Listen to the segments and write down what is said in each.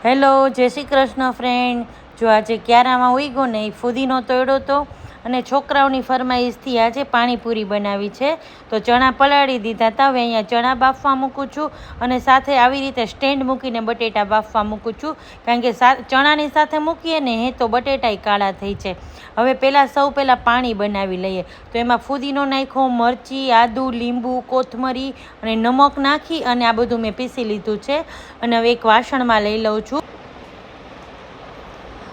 Hello, જય Shri Krishna friend. જો આજે ક્યારામાં ઉઈ ગયો ને એ ફુદીનો તોડ્યો તો અને છોકરાઓની ફરમાઈશથી આજે પાણીપુરી બનાવી છે. તો ચણા પલાળી દીધા હતા. હવે અહીંયા ચણા બાફવા મૂકું છું અને સાથે આવી રીતે સ્ટેન્ડ મૂકીને બટેટા બાફવા મૂકું છું, કારણ કે ચણાની સાથે મૂકીએ ને તો બટેટાય કાળા થઈ છે. હવે સૌ પહેલાં પાણી બનાવી લઈએ. તો એમાં ફુદીનો નાખ્યો, મરચી, આદુ, લીંબુ, કોથમરી અને નમક નાખી અને આ બધું મેં પીસી લીધું છે. અને હવે એક વાસણમાં લઈ લઉં છું.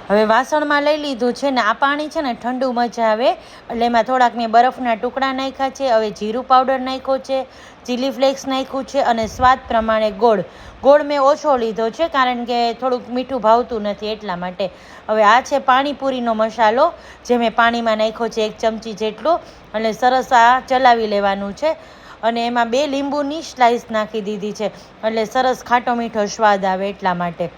હવે વાસણમાં લઈ લીધું છે ને આ પાણી છે ને ઠંડુ મજા આવે એટલે એમાં થોડાક મેં બરફના ટુકડા નાખ્યા છે. હવે જીરું પાવડર નાખ્યો છે, ચીલી ફ્લેક્સ નાખ્યું છે અને સ્વાદ પ્રમાણે ગોળ મેં ઓછો લીધો છે, કારણ કે થોડુંક મીઠું ભાવતું નથી એટલા માટે. હવે આ છે પાણીપુરીનો મસાલો, જે મેં પાણીમાં નાખ્યો છે 1 ચમચી જેટલો, અને સરસ આ ચલાવી લેવાનું છે. અને એમાં 2 લીંબુની સ્લાઈસ નાખી દીધી છે, એટલે સરસ ખાટો મીઠો સ્વાદ આવે એટલા માટે.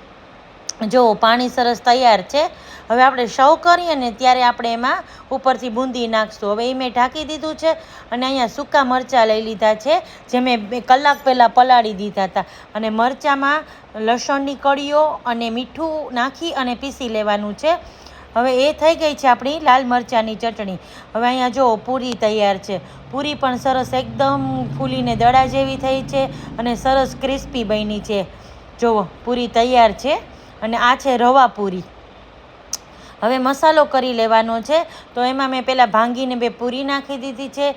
જો પાણી સરસ તૈયાર છે. હવે આપણે સર્વ કરીએ ને ત્યારે આપણે એમાં ઉપરથી બૂંદી નાખશું. હવે એ મેં ઢાંકી દીધું છે. અને અહીંયા સૂકા મરચાં લઈ લીધા છે, જે મેં 2 કલાક પહેલાં પલાળી દીધા હતા. અને મરચાંમાં લસણની કળીઓ અને મીઠું નાખી અને પીસી લેવાનું છે. હવે એ થઈ ગઈ છે આપણી લાલ મરચાંની ચટણી. હવે અહીંયા જો પૂરી તૈયાર છે. પૂરી પણ સરસ એકદમ ફૂલીને દડા જેવી થઈ છે અને સરસ ક્રિસ્પી બની છે. જુઓ, પૂરી તૈયાર છે. અને આ છે રવા પૂરી. હવે મસાલો કરી લેવાનો છે. તો એમાં મેં પહેલાં ભાંગીને 2 પૂરી નાખી દીધી છે.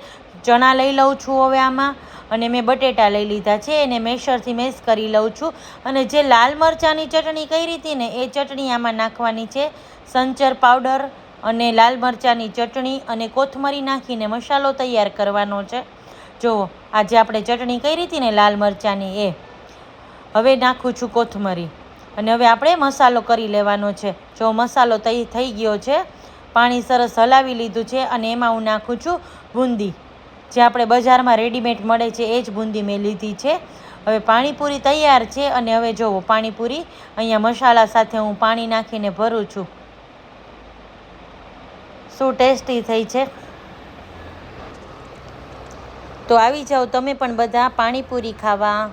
ચણા લઈ લઉં છું હવે આમાં, અને મેં બટેટા લઈ લીધા છે, એને મેશરથી મેશ કરી લઉં છું. અને જે લાલ મરચાંની ચટણી કરી હતી ને એ ચટણી આમાં નાખવાની છે. સંચર પાવડર અને લાલ મરચાંની ચટણી અને કોથમરી નાખીને મસાલો તૈયાર કરવાનો છે. જુઓ, આ જે આપણે ચટણી કરી હતી ને લાલ મરચાંની એ. હવે નાખું છું કોથમરી. અને હવે આપણે મસાલો કરી લેવાનો છે. જો મસાલો થઈ ગયો છે, પાણી સરસ હલાવી લીધું છે. અને એમાં હું નાખું છું બૂંદી, જે આપણે બજારમાં રેડીમેડ મળે છે એ જ બૂંદી મેં લીધી છે. હવે પાણીપુરી તૈયાર છે. અને હવે જુઓ, પાણીપુરી અહીંયા મસાલા સાથે હું પાણી નાખીને ભરું છું. શું ટેસ્ટી થઈ છે. તો આવી જાઓ તમે પણ બધા પાણીપુરી ખાવા.